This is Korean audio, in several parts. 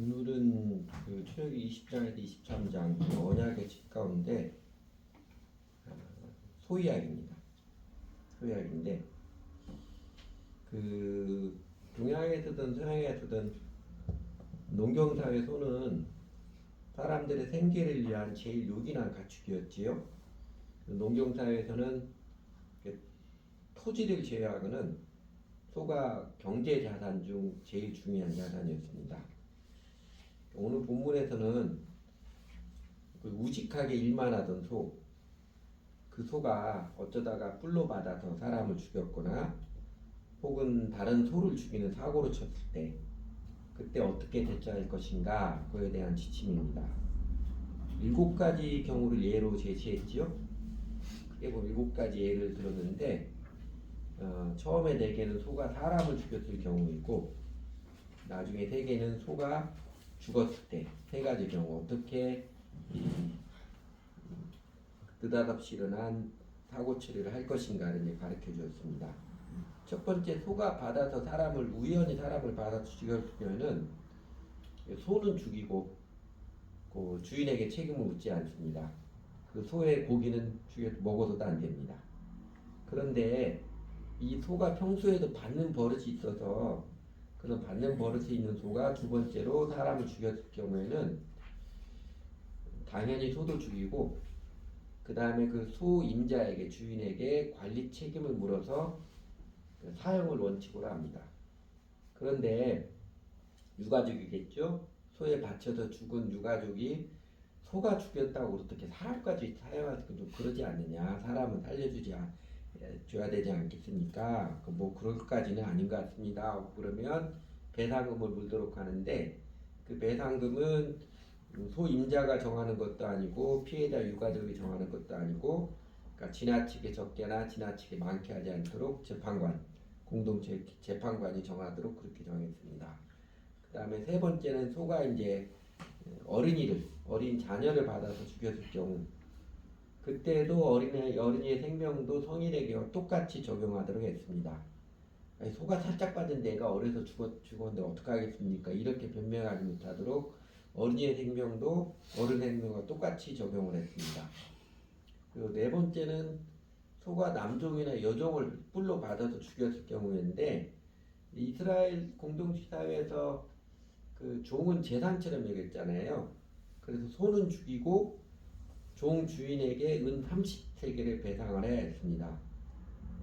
오늘은 그 출애굽기 20장에서 23장 언약의 집 가운데 소이약입니다. 소이약인데 그 동양에서든 서양에서든 농경사회소는 사람들의 생계를 위한 제일 요긴한 가축이었지요. 농경사회에서는 토지를 제외하고는 소가 경제 자산 중 제일 중요한 자산이었습니다. 오늘 본문에서는 그 우직하게 일만 하던 그 소가 어쩌다가 뿔로 맞아서 사람을 죽였거나 혹은 다른 소를 죽이는 사고를 쳤을 때 그때 어떻게 대처할 것인가 그에 대한 지침입니다. 7가지 경우를 예로 제시했지요. 크게 보면 7가지 예를 들었는데 처음에 4개는 소가 사람을 죽였을 경우이고 나중에 3개는 소가 죽었을 때 3가지 경우 어떻게 느닷없이 일어난 사고 처리를 할 것인가를 가르쳐 주었습니다. 첫 번째, 소가 받아서 우연히 사람을 받아서 죽였으면은 소는 죽이고 그 주인에게 책임을 묻지 않습니다. 그 소의 고기는 먹어서도 안 됩니다. 그런데 이 소가 평소에도 받는 버릇이 있어서 그런 받는 버릇이 있는 소가 두 번째로 사람을 죽였을 경우에는 당연히 소도 죽이고 그 다음에 그 소 임자에게 주인에게 관리 책임을 물어서 사형을 원칙으로 합니다. 그런데 유가족이겠죠. 소에 바쳐서 죽은 유가족이 소가 죽였다고 어떻게 사람까지 사형할 좀 그러지 않느냐. 사람은 줘야 되지 않겠습니까? 뭐 그럴까지는 아닌 것 같습니다. 그러면 배상금을 물도록 하는데 그 배상금은 소 임자가 정하는 것도 아니고 피해자 유가족이 정하는 것도 아니고 그러니까 지나치게 적게나 지나치게 많게 하지 않도록 공동체 재판관이 정하도록 그렇게 정했습니다. 그 다음에 세 번째는 소가 이제 어린 자녀를 받아서 죽였을 경우 그때도 어린이의 생명도 성인에게 똑같이 적용하도록 했습니다. 아니, 소가 살짝 빠진 애가 어려서 죽었는데 어떡하겠습니까? 이렇게 변명하지 못하도록 어린이의 생명도 어른 생명과 똑같이 적용을 했습니다. 그리고 네 번째는 소가 남종이나 여종을 뿔로 받아서 죽였을 경우인데 이스라엘 공동체 사회에서 그 종은 재산처럼 여겼잖아요. 그래서 소는 죽이고 종 주인에게 은 30세겔을 배상을 해야 했습니다.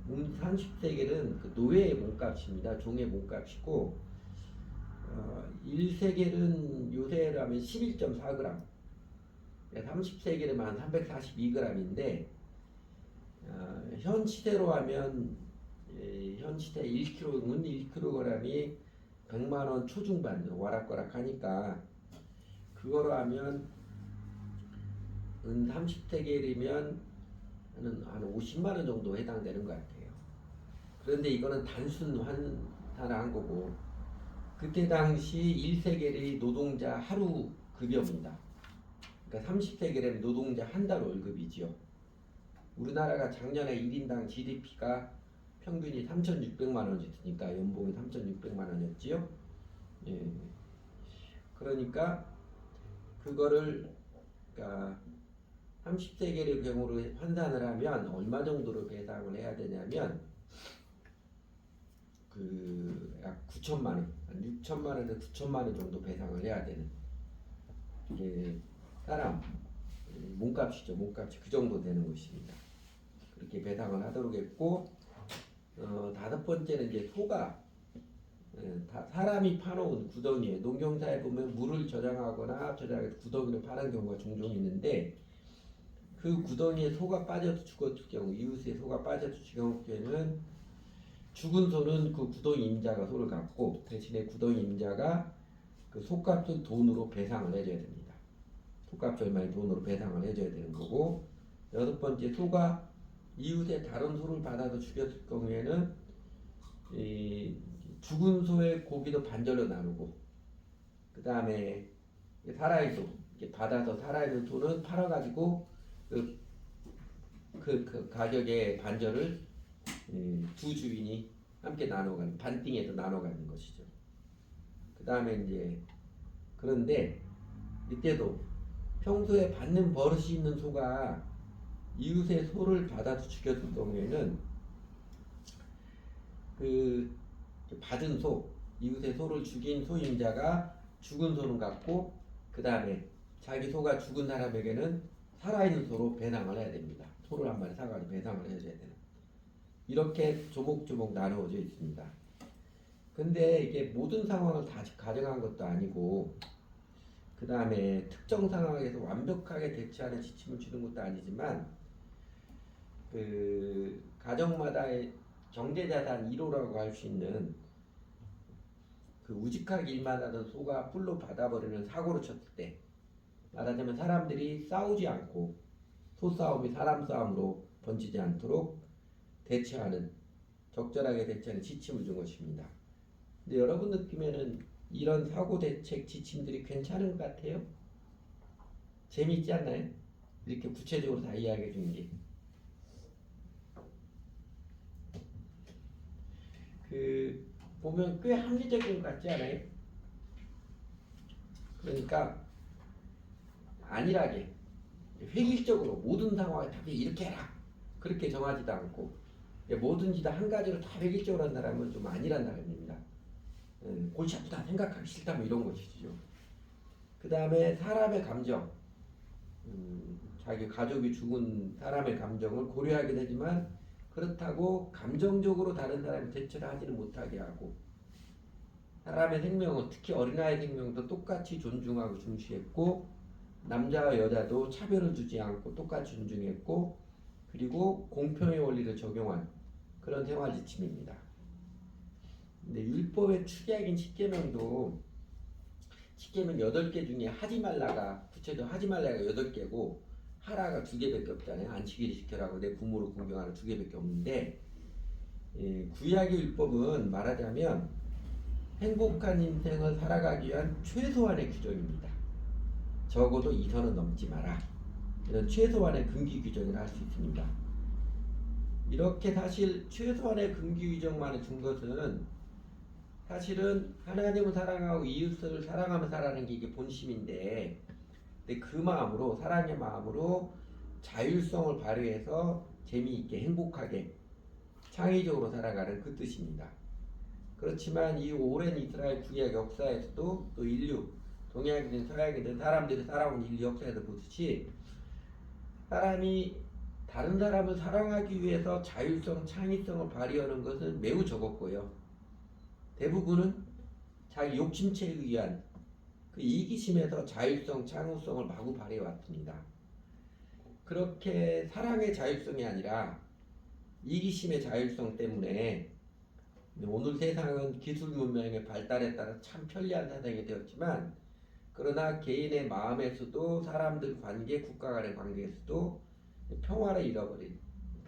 은 30세겔은 그 노예의 몸값입니다. 종의 몸값이고 1세겔은 요새로 하면 11.4g 30세겔이면 한 342g인데 현 시대로 하면 현 시대 1kg이 100만원 초중반 와락가락하니까 그거로 하면 은 30세겔이면 한 50만원 정도 해당되는 것 같아요. 그런데 이거는 단순 환산한 거고 그때 당시 1세겔이 노동자 하루 급여입니다. 그러니까 30세겔이면 노동자 한 달 월급이지요. 우리나라가 작년에 1인당 GDP가 평균이 3,600만 원이었으니까 연봉이 3,600만 원이었지요. 예. 그러니까 그거를 그러니까 30세겔의 경우로 환산을 하면 얼마 정도로 배상을 해야 되냐면 그 약 9천만 원, 한 6천만 원에서 9천만 원 정도 배상을 해야 되는 이게 사람 몸값이죠. 몸값이 그 정도 되는 것입니다. 그렇게 배상을 하도록 했고 다섯 번째는 이제 소가 사람이 파놓은 구덩이에 농경사에 보면 물을 저장해서 구덩이를 파는 경우가 종종 있는데 그 구덩이에 소가 빠져서 죽었을 경우 이웃의 소가 빠져서 죽었을 경우에는 죽은 소는 그 구덩이 임자가 소를 갖고 대신에 구덩이 임자가 그 소값을 돈으로 배상을 해줘야 됩니다. 소값 얼마의 돈으로 배상을 해줘야 되는 거고 여섯 번째 소가 이웃의 다른 소를 받아서 죽였을 경우에는 이 죽은 소의 고기도 반절로 나누고 그 다음에 살아있는 소 받아서 살아있는 소는 팔아가지고 그 가격의 반절을 두 주인이 함께 반띵해서 나눠 가는 것이죠. 그 다음에 이제 그런데 이때도 평소에 받는 버릇이 있는 소가 이웃의 소를 받아서 죽였을 경우에는 그 받은 소, 이웃의 소를 죽인 소임자가 죽은 소는 갖고 그 다음에 자기 소가 죽은 사람에게는 살아있는 소로 배상을 해야 됩니다. 소를 한 마리 사가지고 배상을 해줘야 되는. 이렇게 조목조목 나누어져 있습니다. 근데 이게 모든 상황을 다 가정한 것도 아니고 그 다음에 특정 상황에서 완벽하게 대처하는 지침을 주는 것도 아니지만 그 가정마다의 경제자산 1호라고 할 수 있는 그 우직하게 일만 하던 소가 뿔로 받아버리는 사고를 쳤을 때 말하자면 사람들이 싸우지 않고 소싸움이 사람 싸움으로 번지지 않도록 대처하는 적절하게 대처하는 지침을 준 것입니다. 근데 여러분 느낌에는 이런 사고 대책 지침들이 괜찮은 것 같아요? 재미있지 않나요? 이렇게 구체적으로 다 이야기해 주는 게. 그 보면 꽤 합리적인 것 같지 않아요? 그러니까 안일하게 획일적으로 모든 상황에 다 이렇게 해라 그렇게 정하지도 않고 뭐든지 다 한 가지로 다 획일적으로 한다면 좀 안일한 사람입니다. 골치 아프다 생각하기 싫다면 이런 것이죠. 그 다음에 사람의 감정, 자기 가족이 죽은 사람의 감정을 고려하게 되지만 그렇다고 감정적으로 다른 사람이 대처를 하지는 못하게 하고 사람의 생명은 특히 어린아이 생명도 똑같이 존중하고 중시했고 남자와 여자도 차별을 두지 않고 똑같이 존중했고 그리고 공평의 원리를 적용한 그런 생활 지침입니다. 근데 율법의 축약인 십계명도 십계명 8개 중에 하지 말라가 구체적으로 하지 말라가 8개고 하라가 2개밖에 없잖아요. 안식일을 지켜라고 내 부모를 공경하는 2개밖에 없는데 구약의 율법은 말하자면 행복한 인생을 살아가기 위한 최소한의 규정입니다. 적어도 2선은 넘지 마라. 이런 최소한의 금기 규정을 할 수 있습니다. 이렇게 사실 최소한의 금기 규정만을 준 것은 사실은 하나님을 사랑하고 이웃을 사랑하며 살아가는 게 이게 본심인데 근데 그 마음으로 사랑의 마음으로 자율성을 발휘해서 재미있게 행복하게 창의적으로 살아가는 그 뜻입니다. 그렇지만 이 오랜 이스라엘 구약 역사에서도 또 인류 동양이든 서양이든 사람들이 살아온 인류 역사에서 보듯이 사람이 다른 사람을 사랑하기 위해서 자율성, 창의성을 발휘하는 것은 매우 적었고요. 대부분은 자기 욕심체에 의한 그 이기심에서 자율성, 창의성을 마구 발휘해 왔습니다. 그렇게 사랑의 자율성이 아니라 이기심의 자율성 때문에 오늘 세상은 기술 문명의 발달에 따라 참 편리한 세상이 되었지만 그러나 개인의 마음에서도 사람들 관계, 국가 간의 관계에서도 평화를 잃어버린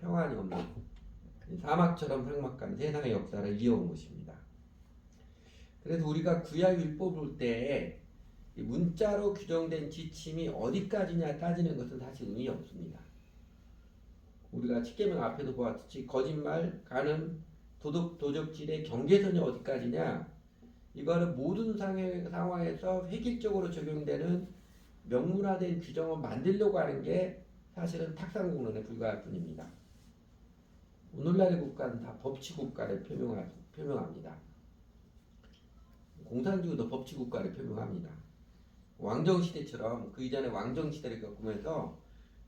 평안이 없는 사막처럼 삭막한 세상의 역사를 이어온 것입니다. 그래서 우리가 구약 율법 볼 때 문자로 규정된 지침이 어디까지냐 따지는 것은 사실 의미 없습니다. 우리가 십계명 앞에도 보았듯이 거짓말, 간음, 도적질의 경계선이 어디까지냐 이거는 모든 상황에서 획일적으로 적용되는 명문화된 규정을 만들려고 하는 게 사실은 탁상공론에 불과할 뿐입니다. 오늘날의 국가는 다 법치국가를 표명합니다. 공산주의도 법치국가를 표명합니다. 왕정시대처럼 그 이전에 왕정시대를 겪으면서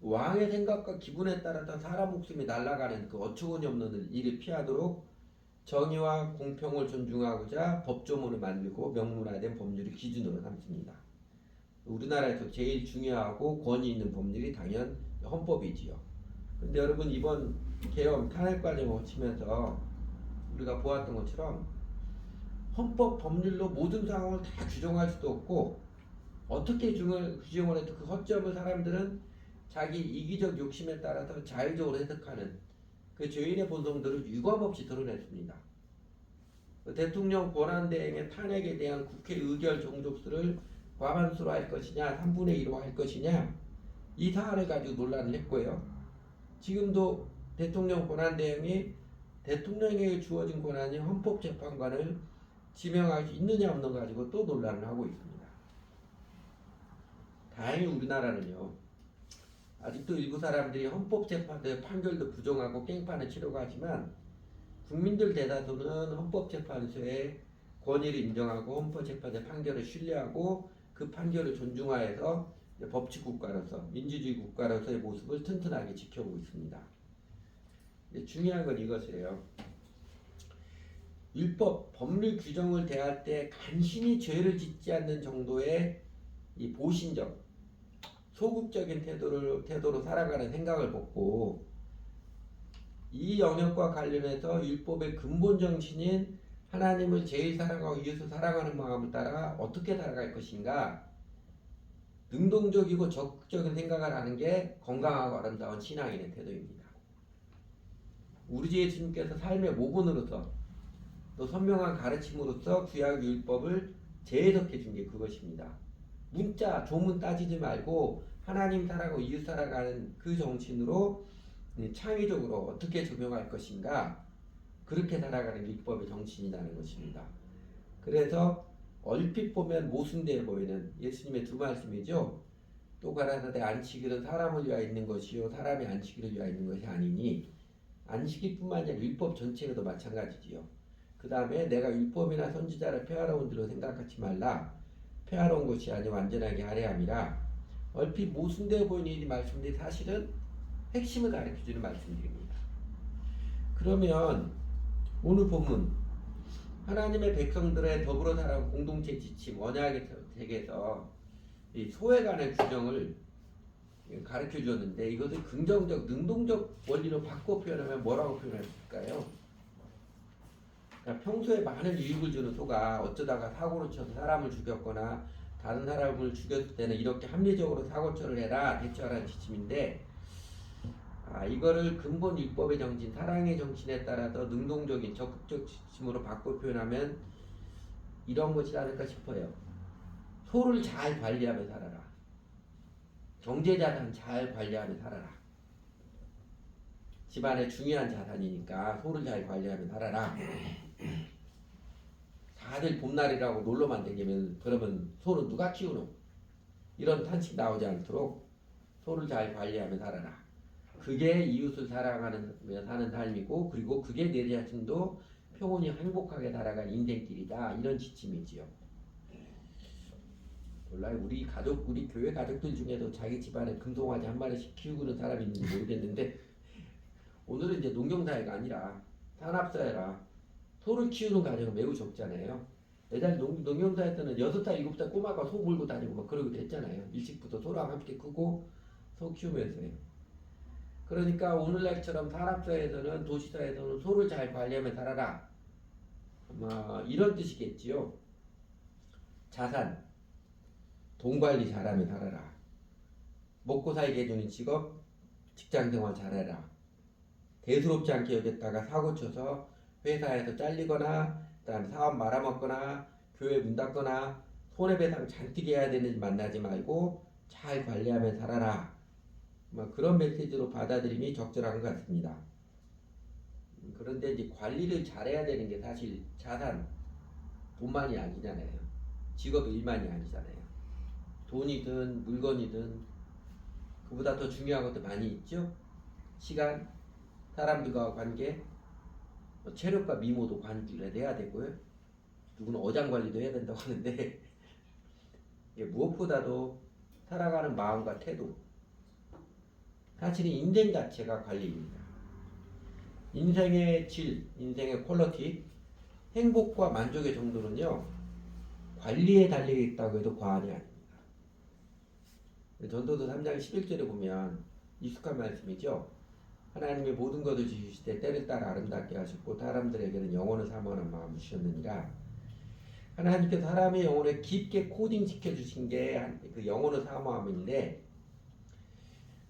왕의 생각과 기분에 따라서 사람 목숨이 날아가는 그 어처구니 없는 일을 피하도록 정의와 공평을 존중하고자 법조문을 만들고 명문화된 법률을 기준으로 삼습니다. 우리나라에서 제일 중요하고 권위 있는 법률이 당연 헌법이지요. 근데 여러분 이번 개헌 탄핵 과정을 거치면서 우리가 보았던 것처럼 헌법 법률로 모든 상황을 다 규정할 수도 없고 어떻게 규정을 해도 그 허점을 사람들은 자기 이기적 욕심에 따라서 자율적으로 해석하는 그 죄인의 본성들을 유감없이 드러냈습니다. 대통령 권한대행의 탄핵에 대한 국회 의결 종족수를 과반수로 할 것이냐 3분의 1로 할 것이냐 이 사안을 가지고 논란을 했고요. 지금도 대통령 권한대행이 대통령에게 주어진 권한이 헌법재판관을 지명할 수 있느냐 없는 가지고 또 논란을 하고 있습니다. 다행히 우리나라는요. 아직도 일부 사람들이 헌법재판소의 판결도 부정하고 깽판을 치려고 하지만 국민들 대다수는 헌법재판소의 권위를 인정하고 헌법재판소의 판결을 신뢰하고 그 판결을 존중하여서 법치국가로서 민주주의 국가로서의 모습을 튼튼하게 지켜보고 있습니다. 중요한 건 이것이에요. 율법, 법률 규정을 대할 때 간신히 죄를 짓지 않는 정도의 이 보신적, 소극적인 태도로 살아가는 생각을 벗고 이 영역과 관련해서 율법의 근본 정신인 하나님을 제일 사랑하고 이웃을 사랑하는 마음을 따라 어떻게 살아갈 것인가 능동적이고 적극적인 생각을 하는 게 건강하고 아름다운 신앙인의 태도입니다. 우리 주 예수님께서 삶의 모본으로서 또 선명한 가르침으로서 구약 율법을 재해석해 준 게 그것입니다. 문자, 조문 따지지 말고 하나님 사랑하고 이웃 사랑하는 그 정신으로 창의적으로 어떻게 적용할 것인가 그렇게 살아가는 율법의 정신이라는 것입니다. 그래서 얼핏 보면 모순되어 보이는 예수님의 두 말씀이죠. 또 가라사대 안식일은 사람을 위하여 있는 것이요 사람이 안식일을 위하여 있는 것이 아니니 안식일뿐만 아니라 율법 전체로도 마찬가지지요. 그 다음에 내가 율법이나 선지자를 폐하러 온 줄로 생각하지 말라. 폐하러 온 것이 아니라 완전하게 하려 함이라. 얼핏 모순되어 보이는 이 말씀들이 사실은 핵심을 가르쳐주는 말씀들입니다. 그러면 오늘 본문 하나님의 백성들의 더불어 살아가는 공동체 지침 언약의 책에서 이 소에 관한 규정을 가르쳐 주었는데 이것을 긍정적, 능동적 원리로 바꿔 표현하면 뭐라고 표현할까요? 그러니까 평소에 많은 유익을 주는 소가 어쩌다가 사고를 쳐서 사람을 죽였거나 다른 사람을 죽였을 때는 이렇게 합리적으로 사고 처리를 해라 대처하라는 지침인데 이거를 근본 율법의 정신, 사랑의 정신에 따라서 능동적인 적극적 지침으로 바꿔 표현하면 이런 것이 않을까 싶어요. 소를 잘 관리하며 살아라. 경제자산 잘 관리하며 살아라. 집안의 중요한 자산이니까 소를 잘 관리하며 살아라. 다들 봄날이라고 놀러만 다니면 그러면 소는 누가 키우노? 이런 탄식 나오지 않도록 소를 잘 관리하며 살아라. 그게 이웃을 사랑하는 사는 삶이고 그리고 그게 내 자신도 평온히 행복하게 살아가는 인생길이다. 이런 지침이지요. 몰라요. 우리 교회 가족들 중에도 자기 집안에 금송아지 한 마리씩 키우는 사람이 있는지 모르겠는데 오늘은 이제 농경사회가 아니라 산업사회라 소를 키우는 가정은 매우 적잖아요. 예전에 농경사회 때는 6살, 7살 꼬마가 소 몰고 다니고 막 그러기도 했잖아요. 일찍부터 소랑 함께 크고 소 키우면서요. 그러니까 오늘날처럼 산업사회에서는 도시사회에서는 소를 잘 관리하며 살아라. 이런 뜻이겠지요. 자산, 돈 관리 잘하며 살아라. 먹고 살게 해주는 직업, 직장생활 잘해라. 대수롭지 않게 여겼다가 사고쳐서 회사에서 잘리거나 그다음에 사업 말아먹거나 교회 문 닫거나 손해배상 잔뜩 해야 되는지 만나지 말고 잘 관리하며 살아라. 그런 메시지로 받아들임이 적절한 것 같습니다. 그런데 이제 관리를 잘해야 되는 게 사실 자산, 돈만이 아니잖아요. 직업 일만이 아니잖아요. 돈이든 물건이든 그보다 더 중요한 것도 많이 있죠. 시간, 사람들과 관계, 체력과 미모도 관리를 해야 되고요. 누구는 어장 관리도 해야 된다고 하는데 무엇보다도 살아가는 마음과 태도, 사실은 인생 자체가 관리입니다. 인생의 질, 인생의 퀄리티, 행복과 만족의 정도는요 관리에 달려있다고 해도 과언이 아닙니다. 전도서 3장 11절에 보면 익숙한 말씀이죠. 하나님의 모든 것을 지으시되 때를 따라 아름답게 하셨고 사람들에게는 영혼을 사모하는 마음을 주셨느니라. 하나님께서 사람의 영혼에 깊게 코딩 시켜주신 게 그 영혼을 사모함인데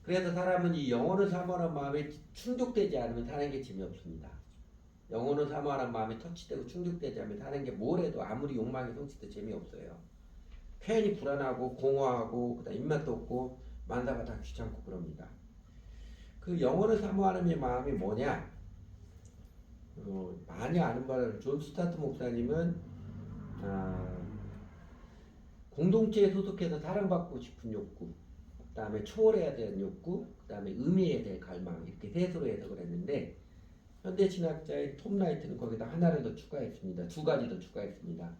그래서 사람은 이 영혼을 사모하는 마음에 충족되지 않으면 사는 게 재미없습니다. 영혼을 사모하는 마음에 터치되고 충족되지 않으면 사는 게 뭘 해도 아무리 욕망이 성취도 재미없어요. 괜히 불안하고 공허하고 그다음 입맛도 없고 만다가 다 귀찮고 그럽니다. 그 영혼을 사모하는 마음이 뭐냐? 많이 아는 바를 존 스타트 목사님은 공동체에 소속해서 사랑받고 싶은 욕구, 그 다음에 초월해야 되는 욕구, 그 다음에 의미에 대한 갈망, 이렇게 셋으로 해석을 했는데 현대 신학자인 톰 라이트는 거기다 하나를 더 추가했습니다. 두 가지 더 추가했습니다.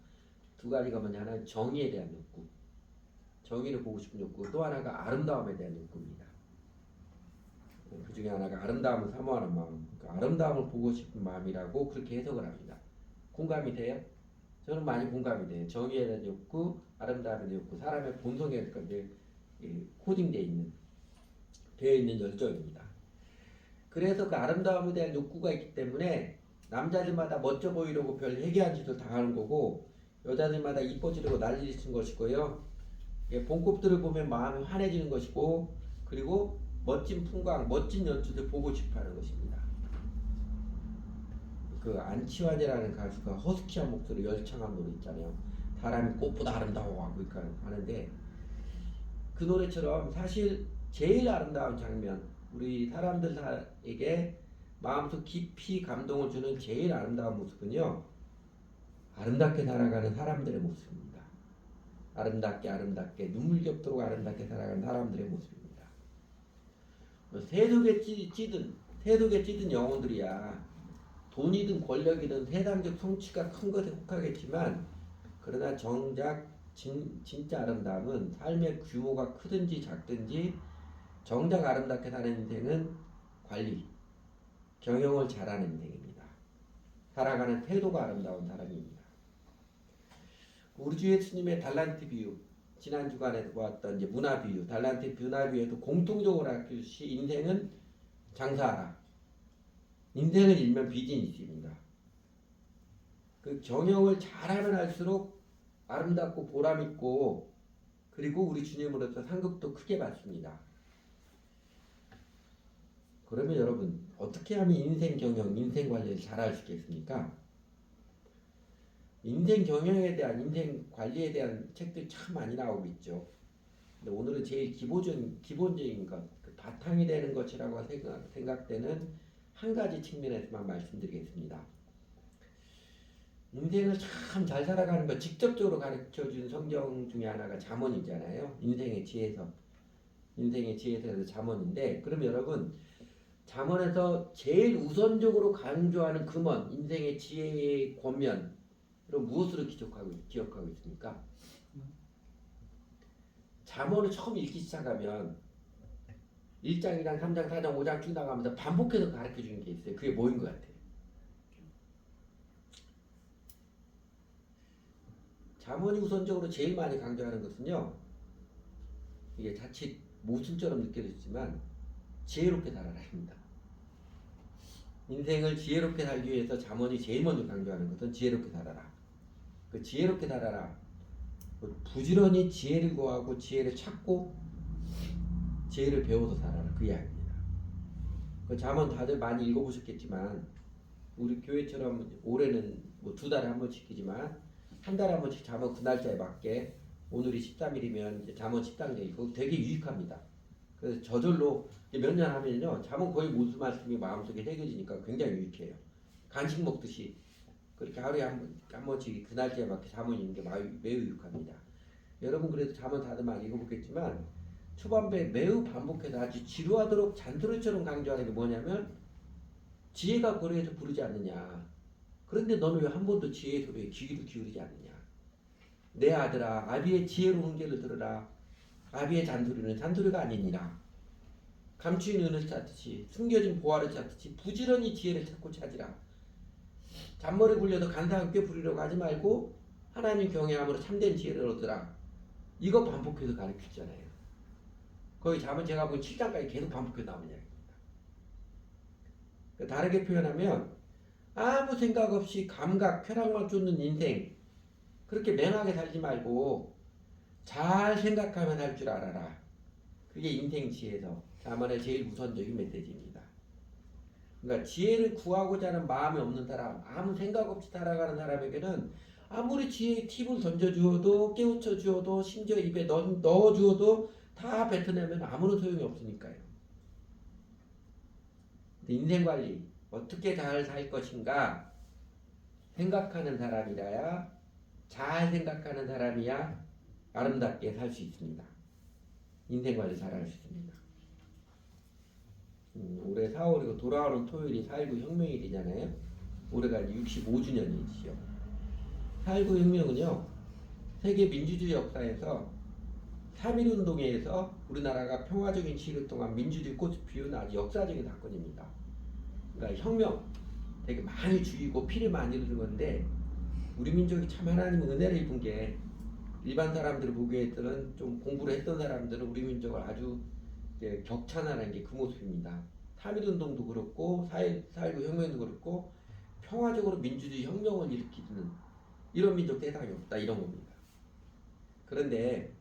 두 가지가 뭐냐, 하나는 정의에 대한 욕구, 정의를 보고 싶은 욕구, 또 하나가 아름다움에 대한 욕구입니다. 그 중에 하나가 아름다움을 사모하는 마음, 그러니까 아름다움을 보고 싶은 마음이라고 그렇게 해석을 합니다. 공감이 돼요? 저는 많이 공감이 돼요. 정의에 대한 욕구, 아름다움에 대한 욕구, 사람의 본성에 되어 있는 열정입니다. 그래서 그 아름다움에 대한 욕구가 있기 때문에 남자들마다 멋져 보이려고 별 해괴한 짓을 당하는 거고, 여자들마다 이뻐지려고 난리를 치는 것이고요. 봄꽃들을 보면 마음이 환해지는 것이고, 그리고 멋진 풍광, 멋진 연출을 보고 싶어하는 것입니다. 그 안치환이라는 가수가 허스키한 목소리 열창한 노래 있잖아요. 사람이 꽃보다 아름다워 하고 하는데, 그 노래처럼 사실 제일 아름다운 장면, 우리 사람들에게 마음속 깊이 감동을 주는 제일 아름다운 모습은요, 아름답게 살아가는 사람들의 모습입니다. 아름답게 눈물겹도록 아름답게 살아가는 사람들의 모습입니다. 세속에 찌든 영혼들이야 돈이든 권력이든 세상적 성취가 큰 것에 속하겠지만, 그러나 정작 진짜 아름다움은 삶의 규모가 크든지 작든지 정작 아름답게 사는 인생은 관리, 경영을 잘하는 인생입니다. 살아가는 태도가 아름다운 사람입니다. 우리 주 예수님의 달란트 비유, 지난 주간에 보았던 이제 문화 비유, 달란트 문화 비유에도 공통적으로 알듯이 인생은 장사하라. 인생을 일면 비즈니스입니다. 그 경영을 잘하면 할수록 아름답고 보람있고, 그리고 우리 주님으로서 상급도 크게 받습니다. 그러면 여러분, 어떻게 하면 인생 경영, 인생 관리를 잘할 수 있겠습니까? 인생 경영에 대한, 인생 관리에 대한 책들 참 많이 나오고 있죠. 근데 오늘은 제일 기본적인 것, 그 바탕이 되는 것이라고 생각되는 한 가지 측면에서만 말씀드리겠습니다. 인생을 참 잘 살아가는 것 직접적으로 가르쳐준 성경 중에 하나가 잠언이잖아요. 인생의 지혜에서 잠언인데, 그럼 여러분, 잠언에서 제일 우선적으로 강조하는 금원, 인생의 지혜의 권면으로 무엇으로 기억하고 있습니까? 잠언을 처음 읽기 시작하면 1장, 2장, 3장, 4장, 5장 쭉 나가면서 반복해서 가르쳐주는 게 있어요. 그게 뭐인 것 같아요? 잠언이 우선적으로 제일 많이 강조하는 것은요, 이게 자칫 모순처럼 느껴졌지만 지혜롭게 살아라입니다. 인생을 지혜롭게 살기 위해서 잠언이 제일 먼저 강조하는 것은 지혜롭게 살아라. 그 지혜롭게 살아라, 부지런히 지혜를 구하고 지혜를 찾고 지혜를 배워서 살아라, 그 이야기입니다. 그 잠언 다들 많이 읽어보셨겠지만, 우리 교회처럼 올해는 뭐 2달에 한 번씩 시키지만 한 달에 한 번씩 잠언 그 날짜에 맞게, 오늘이 13일이면 이제 잠언 10장 읽고 되게 유익합니다. 그래서 저절로 몇 년 하면요, 잠언 거의 모든 말씀이 마음속에 새겨지니까 굉장히 유익해요. 간식 먹듯이 그렇게 하루에 한 번씩 그 날짜에 맞게 잠언 읽는 게 매우 유익합니다. 여러분, 그래도 잠언 다들 많이 읽어보겠지만 초반부에 매우 반복해서 아주 지루하도록 잔소리처럼 강조하는 게 뭐냐면, 지혜가 고려해서 부르지 않느냐. 그런데 너는 왜 한 번도 지혜의 소리에 귀를 기울이지 않느냐. 내 아들아, 아비의 지혜로운 계를 들으라. 아비의 잔소리는 잔소리가 아니니라. 감추인 은을 찾듯이, 숨겨진 보화를 찾듯이 부지런히 지혜를 찾고 찾으라. 잔머리 굴려도 간사한 꽤 부리려고 하지 말고 하나님 경외함으로 참된 지혜를 얻으라. 이거 반복해서 가르치잖아요. 거의 잠은 제가 본 7장까지 계속 반복해서 나오는 이야기입니다. 다르게 표현하면, 아무 생각 없이 감각, 쾌락만 쫓는 인생, 그렇게 맹하게 살지 말고 잘 생각하면 할 줄 알아라. 그게 인생 지혜서 잠언의 제일 우선적인 메시지입니다. 그러니까 지혜를 구하고자 하는 마음이 없는 사람, 아무 생각 없이 살아가는 사람에게는 아무리 지혜의 팁을 던져주어도, 깨우쳐 주어도, 심지어 입에 넣어주어도 다 뱉어내면 아무런 소용이 없으니까요. 인생관리 어떻게 잘 살 것인가 생각하는 사람이라야, 잘 생각하는 사람이야 아름답게 살 수 있습니다. 인생 관리 잘할 수 있습니다. 올해 4월이고 돌아오는 토요일이 4.19 혁명일이잖아요. 올해가 65주년이시죠. 4.19 혁명은요, 세계 민주주의 역사에서 3.1 운동에 의해서 우리나라가 평화적인 시일 동안 민주주의 꽃을 피운 아주 역사적인 사건입니다. 그러니까 혁명, 되게 많이 죽이고 피를 많이 흘린 건데, 우리 민족이 참 하나님 은혜를 입은 게, 일반 사람들을 보기에는 좀 공부를 했던 사람들은 우리 민족을 아주 격찬하는 게 그 모습입니다. 3.1 운동도 그렇고 4.19 혁명도 그렇고 평화적으로 민주주의 혁명을 일으키는 이런 민족 대상이 없다, 이런 겁니다. 그런데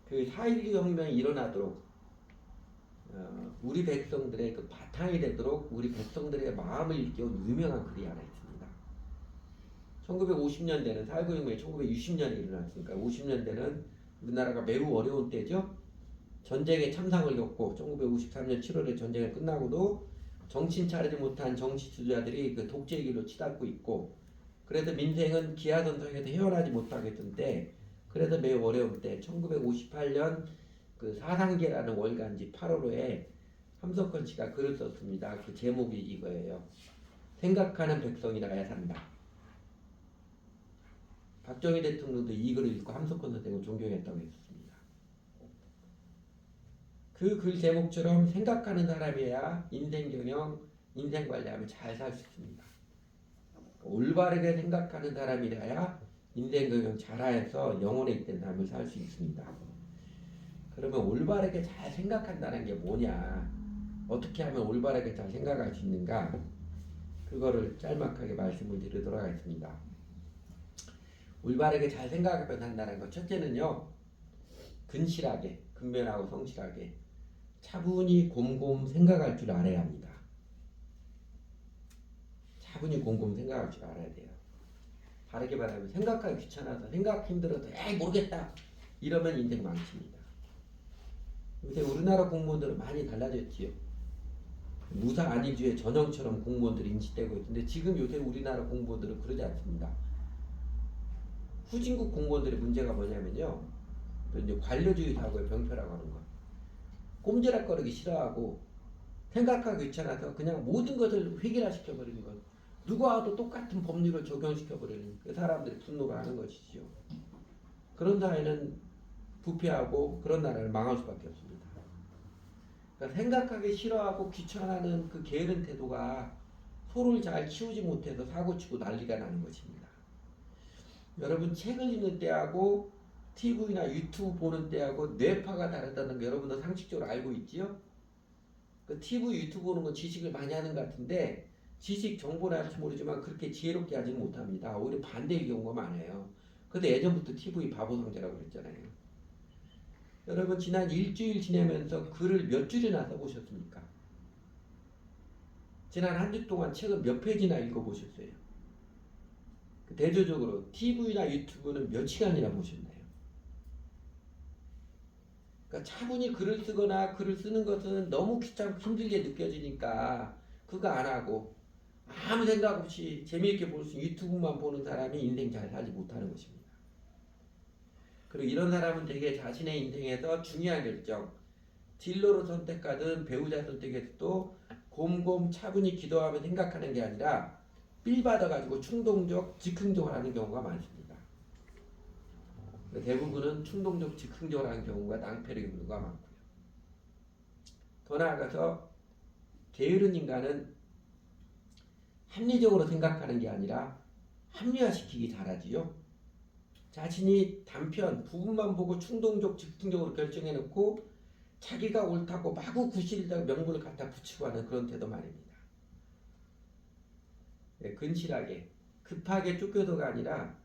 그 4.19 혁명이 일어나도록 우리 백성들의 그 바탕이 되도록 우리 백성들의 마음을 일깨운 유명한 글이 하나 있습니다. 1950년대는 4.19 혁명이 1960년에 일어났으니까 50년대는 우리나라가 매우 어려운 때죠. 전쟁에 참상을 겪고 1953년 7월에 전쟁이 끝나고도 정신 차리지 못한 정치 지도자들이 그 독재의 길로 치닫고 있고, 그래서 민생은 기하선상에서 헤어나지 못하겠던 때, 그래서 매우 어려운 때 1958년 그 사상계라는 월간지 8월호에 함석헌 씨가 글을 썼습니다. 그 제목이 이거예요. 생각하는 백성이라야 산다. 박정희 대통령도 이 글을 읽고 함석헌 선생을 존경했다고 했습니다. 그 글 제목처럼 생각하는 사람이야 인생 경영, 인생 관리하면 잘 살 수 있습니다. 올바르게 생각하는 사람이라야 인생 경영 잘해서 영혼에 있던 삶을 살 수 있습니다. 그러면 올바르게 잘 생각한다는 게 뭐냐? 어떻게 하면 올바르게 잘 생각할 수 있는가? 그거를 짤막하게 말씀을 드리도록 하겠습니다. 올바르게 잘 생각하면 한다는 것, 첫째는요, 근실하게, 근면하고 성실하게 차분히 곰곰 생각할 줄 알아야 합니다. 차분히 곰곰 생각할 줄 알아야 돼요. 다르게 말하면 생각하기 귀찮아서, 생각 힘들어서 에이 모르겠다 이러면 인생 망칩니다. 요새 우리나라 공무원들은 많이 달라졌지요. 무사 안위주의 전형처럼 공무원들이 인식되고 있는데, 지금 요새 우리나라 공무원들은 그러지 않습니다. 후진국 공무원들의 문제가 뭐냐면요, 이제 관료주의 사고의 병폐라고 하는 거. 꼼지락거리기 싫어하고 생각하기 귀찮아서 그냥 모든 것을 획일화시켜버리는 것. 누구와도 똑같은 법률을 적용시켜버리는 그 사람들이 분노를 하는 것이죠. 그런 사회는 부패하고 그런 나라를 망할 수밖에 없습니다. 그러니까 생각하기 싫어하고 귀찮아하는 그 게으른 태도가 소를 잘 키우지 못해서 사고치고 난리가 나는 것입니다. 여러분 책을 읽는 때하고 TV나 유튜브 보는 때하고 뇌파가 다르다는 거 여러분도 상식적으로 알고 있지요? 그 TV, 유튜브 보는 건 지식을 많이 하는 것 같은데, 지식 정보는 할지 모르지만 그렇게 지혜롭게 하지는 못합니다. 오히려 반대의 경우가 많아요. 근데 예전부터 TV 바보 상자라고 그랬잖아요. 여러분 지난 일주일 지내면서 글을 몇 줄이나 써보셨습니까? 지난 한 주 동안 책을 몇 페이지나 읽어보셨어요? 대조적으로 TV나 유튜브는 몇 시간이나 보셨나요? 그러니까 차분히 글을 쓰거나 글을 쓰는 것은 너무 귀찮고 힘들게 느껴지니까 그거 안 하고 아무 생각 없이 재미있게 볼 수 있는 유튜브만 보는 사람이 인생 잘 살지 못하는 것입니다. 그리고 이런 사람은 되게 자신의 인생에서 중요한 결정, 진로를 선택하든 배우자 선택에서도 곰곰 차분히 기도하며 생각하는 게 아니라 삘 받아가지고 충동적, 즉흥적으로 하는 경우가 많습니다. 대부분은 충동적, 즉흥적으로 하는 경우가 낭패를 입는 경우가 많고요. 더 나아가서 게으른 인간은 합리적으로 생각하는 게 아니라 합리화시키기 잘하지요. 자신이 단편 부분만 보고 충동적, 즉흥적으로 결정해놓고 자기가 옳다고 마구 구실에다가 명분을 갖다 붙이고 하는 그런 태도 말입니다. 근실하게, 급하게 쫓겨서가 아니라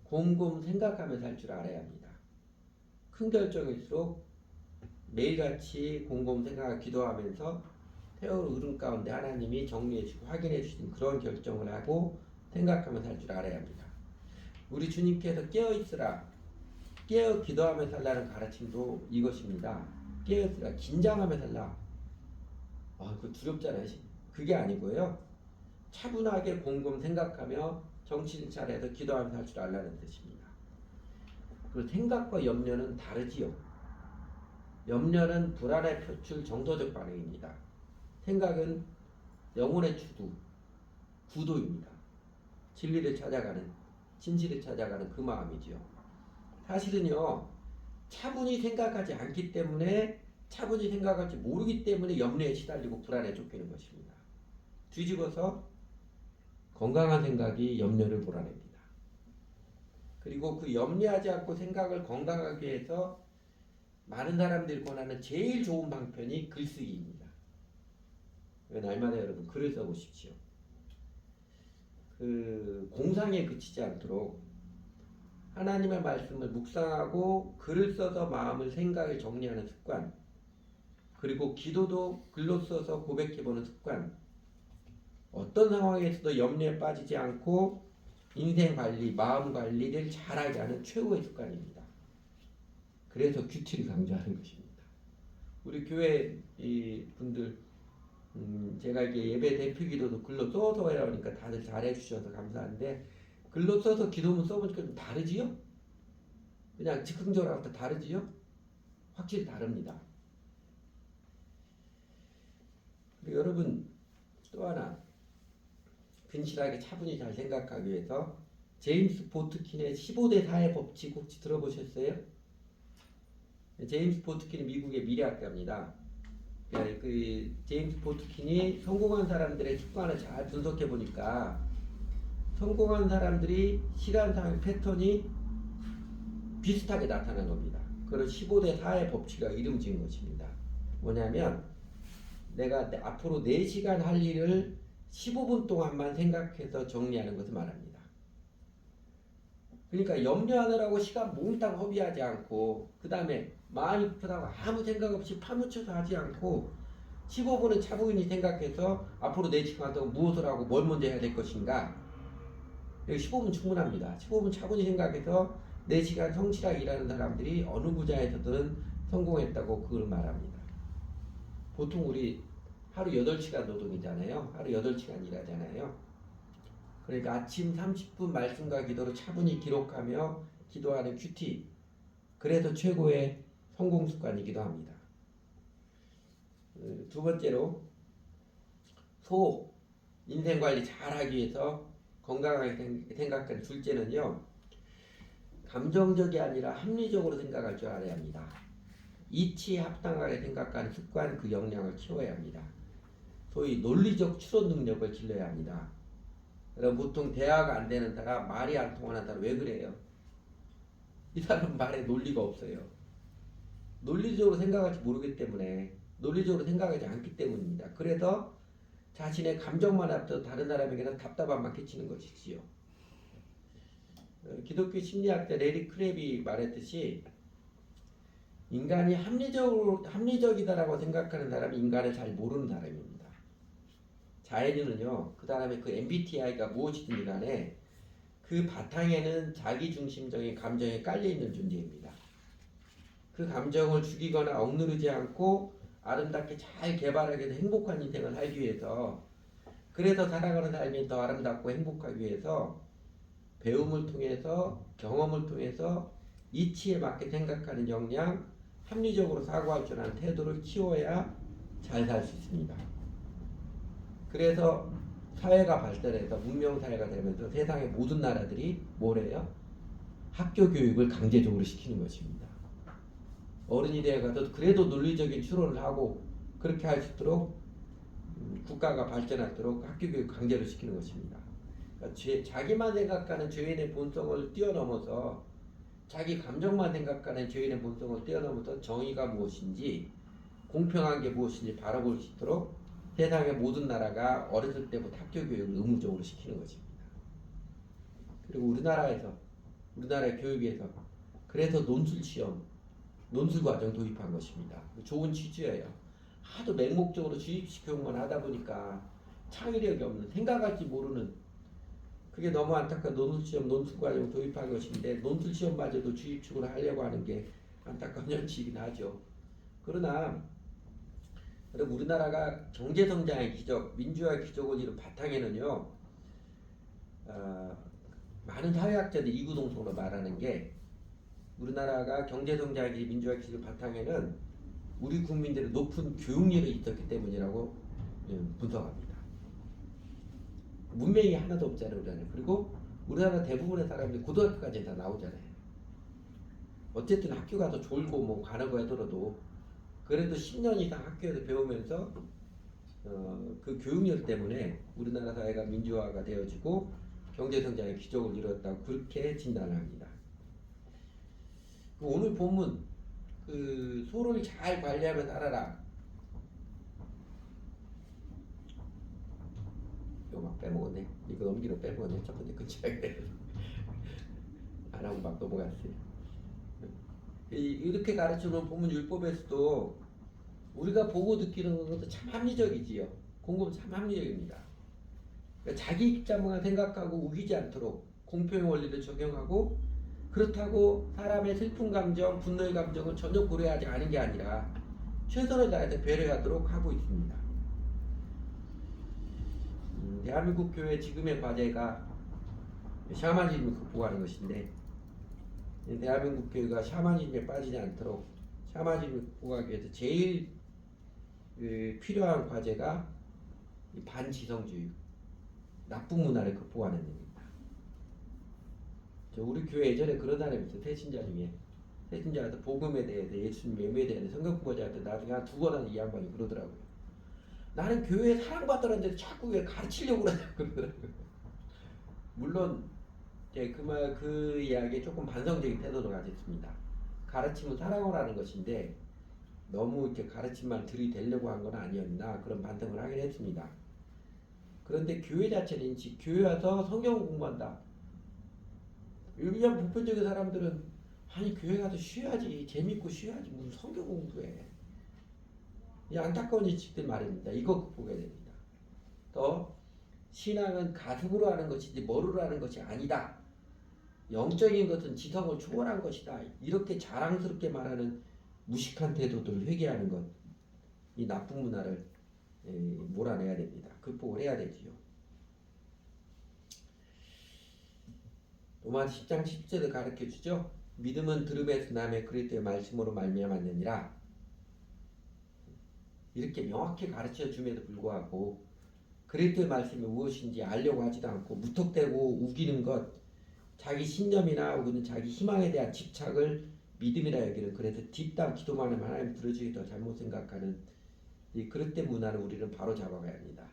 곰곰 생각하며 살 줄 알아야 합니다. 큰 결정일수록 매일같이 곰곰 생각하고 기도하면서 세월 흐름 가운데 하나님이 정리해 주시고 확인해 주신 그런 결정을 하고 생각하며 살 줄 알아야 합니다. 우리 주님께서 깨어있으라, 깨어 기도하며 살라는 가르침도 이것입니다. 깨어있으라, 긴장하며 살라. 그거 두렵잖아요. 그게 아니고요, 차분하게 곰곰 생각하며 정신 차려서 기도하며 살 줄 알라는 뜻입니다. 그 생각과 염려는 다르지요. 염려는 불안의 표출 정서적 반응입니다. 생각은 영혼의 추구, 구도입니다. 진리를 찾아가는, 진실을 찾아가는 그 마음이지요. 사실은요, 차분히 생각하지 않기 때문에, 차분히 생각할지 모르기 때문에 염려에 시달리고 불안에 쫓기는 것입니다. 뒤집어서 건강한 생각이 염려를 몰아냅니다. 그리고 그 염려하지 않고 생각을 건강하게 해서 많은 사람들이 권하는 제일 좋은 방편이 글쓰기입니다. 날마다 여러분 글을 써보십시오. 그 공상에 그치지 않도록 하나님의 말씀을 묵상하고 글을 써서 마음을 생각을 정리하는 습관, 그리고 기도도 글로 써서 고백해보는 습관, 어떤 상황에서도 염려에 빠지지 않고 인생 관리, 마음 관리를 잘하게 하는 최고의 습관입니다. 그래서 큐티를 강조하는 것입니다. 우리 교회 이 분들 제가 이게 예배 대표 기도도 글로 써서 해야 하니까 다들 잘해 주셔서 감사한데, 글로 써서 기도문 써보니까 좀 다르지요? 그냥 즉흥적으로 할 때 다르지요? 확실히 다릅니다. 그리고 여러분 또 하나 근실하게 차분히 잘 생각하기 위해서 제임스 보트킨의 15대 4의 법칙 혹시 들어보셨어요? 제임스 보트킨은 미국의 미래학자입니다. 그 제임스 보트킨이 성공한 사람들의 습관을 잘 분석해 보니까 성공한 사람들이 시간상 패턴이 비슷하게 나타난 겁니다. 그걸 15대 4의 법칙을 이름 지은 것입니다. 뭐냐면 내가 앞으로 4시간 할 일을 15분 동안만 생각해서 정리하는 것을 말합니다. 그러니까 염려하느라고 시간 몽땅 허비하지 않고, 그 다음에 마음이 급하다고 아무 생각 없이 파묻혀서 하지 않고 15분은 차분히 생각해서 앞으로 4시간 동안 무엇을 하고 뭘 먼저 해야 될 것인가. 여기 15분 충분합니다. 15분 차분히 생각해서 4시간 성실하게 일하는 사람들이 어느 분야에서든 성공했다고 그걸 말합니다. 보통 우리 하루 8시간 노동이잖아요. 하루 8시간 일하잖아요. 그러니까 아침 30분 말씀과 기도로 차분히 기록하며 기도하는 큐티. 그래서 최고의 성공 습관이기도 합니다. 두 번째로 인생 관리 잘하기 위해서 건강하게 생각하는 둘째는요, 감정적이 아니라 합리적으로 생각할 줄 알아야 합니다. 이치에 합당하게 생각하는 습관, 그 역량을 키워야 합니다. 소위 논리적 추론 능력을 길러야 합니다. 그럼 보통 대화가 안 되는 사람, 말이 안 통하는 사람 왜 그래요? 이 사람 말에 논리가 없어요. 논리적으로 생각할지 모르기 때문에, 논리적으로 생각하지 않기 때문입니다. 그래서 자신의 감정만 앞서 다른 사람에게는 답답함만 끼치는 것이지요. 기독교 심리학자 레리 크랩이 말했듯이 인간이 합리적이다라고 생각하는 사람이 인간을 잘 모르는 사람입니다. 자연인은요, 그 사람의 그 MBTI가 무엇이든 간에 그 바탕에는 자기중심적인 감정이 깔려있는 존재입니다. 그 감정을 죽이거나 억누르지 않고 아름답게 잘 개발하게 해서 행복한 인생을 살기 위해서, 그래서 살아가는 삶이 더 아름답고 행복하기 위해서 배움을 통해서, 경험을 통해서 이치에 맞게 생각하는 역량, 합리적으로 사고할 줄 아는 태도를 키워야 잘 살 수 있습니다. 그래서 사회가 발달해서 문명사회가 되면서 세상의 모든 나라들이 뭐래요? 학교 교육을 강제적으로 시키는 것입니다. 어른이 되어가도 그래도 논리적인 추론을 하고 그렇게 할 수 있도록 국가가 발전하도록 학교 교육 강제로 시키는 것입니다. 그러니까 자기만 생각하는 죄인의 본성을 뛰어넘어서, 자기 감정만 생각하는 죄인의 본성을 뛰어넘어서 정의가 무엇인지, 공평한 게 무엇인지 바라볼 수 있도록 세상의 모든 나라가 어렸을 때부터 학교 교육을 의무적으로 시키는 것입니다. 그리고 우리나라의 교육에서 그래서 논술시험, 논술과정 도입한 것입니다. 좋은 취지예요. 하도 맹목적으로 주입식 교육만 하다 보니까 창의력이 없는, 생각할지 모르는, 그게 너무 안타까운 논술시험, 논술과정 도입한 것인데, 논술시험마저도 주입식으로 하려고 하는 게 안타까운 현실이긴 하죠. 그러나 여러분, 우리나라가 경제성장의 기적, 민주화의 기적을 이룬 바탕에는요, 많은 사회학자들이 이구동성으로 말하는 게 우리나라가 경제 성장이 민주화 기술 바탕에는 우리 국민들의 높은 교육열이 있었기 때문이라고 분석합니다. 문맹이 하나도 없잖아요, 우리나라. 그리고 우리나라 대부분의 사람들이 고등학교까지 다 나오잖아요. 어쨌든 학교 가서 졸고 뭐 가는 거 하더라도 그래도 10년 이상 학교에서 배우면서 그 교육열 때문에 우리나라 사회가 민주화가 되어지고 경제 성장의 기적을 이뤘다고 그렇게 진단을 합니다. 오늘 본문 그 소를 잘 관리하며 살아라. 이거 막 빼먹었네. 이거 넘기로 빼먹었네. 첫 번째 끝이야. 안 하고 막 넘어갔어요. 이렇게 가르치는 본문 율법에서도 우리가 보고 느끼는 것도 참 합리적이지요. 공급은 참 합리적입니다. 그러니까 자기 입장만 생각하고 우기지 않도록 공평의 원리를 적용하고 그렇다고 사람의 슬픈 감정, 분노의 감정을 전혀 고려하지 않은 게 아니라 최선을 다해서 배려하도록 하고 있습니다. 대한민국 교회 지금의 과제가 샤머니즘을 극복하는 것인데 대한민국 교회가 샤머니즘에 빠지지 않도록 샤머니즘을 극복하기 위해서 제일 필요한 과제가 반지성주의, 나쁜 문화를 극복하는 일입니다. 우리 교회 예전에 그런 사람이 있어요. 새신자 중에 새신자한테 복음에 대해서 예수님 예배에 대해서 성경 공부자한테 나중에 한 2번 이 양반이 그러더라고요. 나는 교회에 사랑받더라는데 자꾸 왜 가르치려고 그러더라고요. 물론 그 이야기에 조금 반성적인 태도를 가졌습니다. 가르침은 사랑을 하는 것인데 너무 이렇게 가르침만 들이대려고 한 건 아니었나 그런 반성을 하긴 했습니다. 그런데 교회 자체는 교회 와서 성경 공부한다. 일반 보편적인 사람들은 아니 교회 가서 쉬어야지 재밌고 쉬어야지 무슨 성경 공부해. 이 안타까운 지식들 말입니다. 이거 극복해야 됩니다. 또 신앙은 가슴으로 하는 것이지 머리로 하는 것이 아니다. 영적인 것은 지성을 초월한 것이다. 이렇게 자랑스럽게 말하는 무식한 태도들을 회개하는 것. 이 나쁜 문화를 몰아내야 됩니다. 극복을 해야 되지요. 로마서 10장 10절을 가르쳐주죠. 믿음은 들음에서 남의 그리스도의 말씀으로 말미암았느니라. 이렇게 명확히 가르쳐줌에도 불구하고 그리스도의 말씀이 무엇인지 알려고 하지도 않고 무턱대고 우기는 것, 자기 신념이나 혹은 자기 희망에 대한 집착을 믿음이라 여기는 그래서 뒷담 기도만 하면 하나님 들어주기 더 잘못 생각하는 이 그릇된 문화를 우리는 바로 잡아가야 합니다.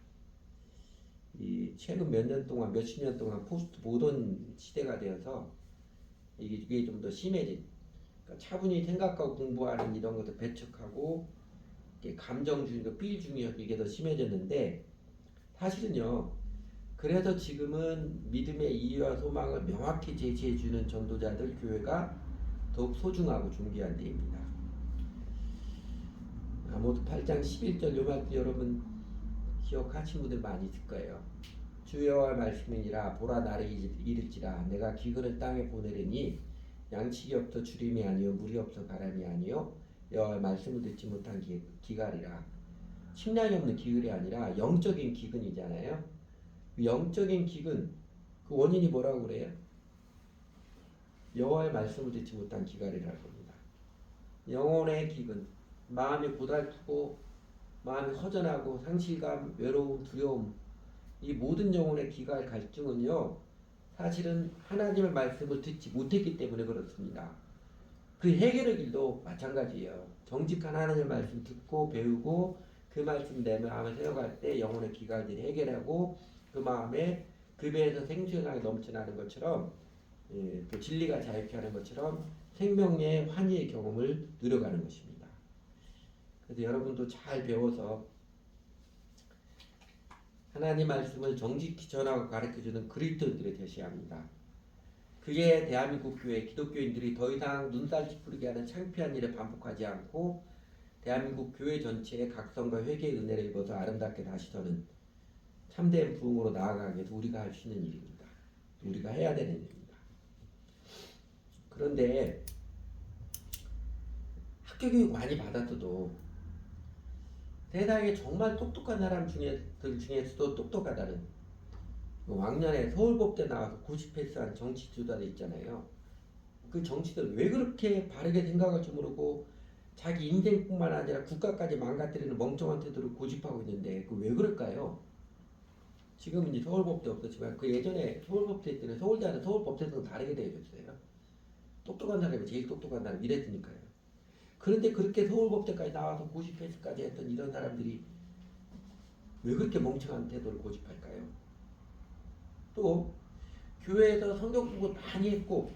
이 최근 몇 년 동안 몇십 년 동안 포스트 모던 시대가 되어서 이게 좀 더 심해진 그러니까 차분히 생각하고 공부하는 이런 것도 배척하고 감정주의가 삘중이었고 이게 더 심해졌는데 사실은요 그래서 지금은 믿음의 이유와 소망을 명확히 제시해주는 전도자들 교회가 더욱 소중하고 존귀한 데입니다. 아모스 8장 11절 요 말씀 여러분 기억하신 분들 많이 있을 거예요. 주 여호와의 말씀이니라 보라 나를 이를지라 내가 기근을 땅에 보내리니 양식이 없어 주림이 아니요 물이 없어 가람이 아니요 여호와의 말씀을 듣지 못한 기갈이라. 식량이 없는 기근이 아니라 영적인 기근이잖아요. 그 영적인 기근 그 원인이 뭐라고 그래요? 여호와의 말씀을 듣지 못한 기갈이라고 합니다. 영혼의 기근, 마음이 고달프고 마음이 허전하고 상실감, 외로움, 두려움 이 모든 영혼의 기갈 갈증은요 사실은 하나님의 말씀을 듣지 못했기 때문에 그렇습니다. 그 해결의 길도 마찬가지예요. 정직한 하나님의 말씀 듣고 배우고 그 말씀 내 마음에 세워갈 때 영혼의 기갈들이 해결하고 그 마음에 그 배에서 생수가 넘쳐나는 것처럼 또 진리가 자유케 하는 것처럼 생명의 환희의 경험을 누려가는 것입니다. 그래서 여러분도 잘 배워서 하나님 말씀을 정직히 전하고 가르쳐주는 그리스도인들이 되셔야 합니다. 그게 대한민국 교회 기독교인들이 더 이상 눈살 찌푸리게 하는 창피한 일에 반복하지 않고 대한민국 교회 전체의 각성과 회개의 은혜를 입어서 아름답게 다시 서는 참된 부흥으로 나아가기 위해서 우리가 할 수 있는 일입니다. 우리가 해야 되는 일입니다. 그런데 학교 교육 많이 받았어도 세상에 정말 똑똑한 사람들 중에서도 똑똑하다는 왕년에 서울법대 나와서 90패스한 정치 지도자들 있잖아요. 그 정치들 왜 그렇게 바르게 생각할 줄 모르고 자기 인생뿐만 아니라 국가까지 망가뜨리는 멍청한 태도를 고집하고 있는데 그 왜 그럴까요? 지금은 이제 서울법대 없었지만 그 예전에 서울법대 때는 서울대하는 서울법대랑 다르게 대해줬어요. 똑똑한 사람이 제일 똑똑한 사람 이랬으니까요. 그런데 그렇게 서울법대까지 나와서 고시패스까지 했던 이런 사람들이 왜 그렇게 멍청한 태도를 고집할까요? 또 교회에서 성경 공부 많이 했고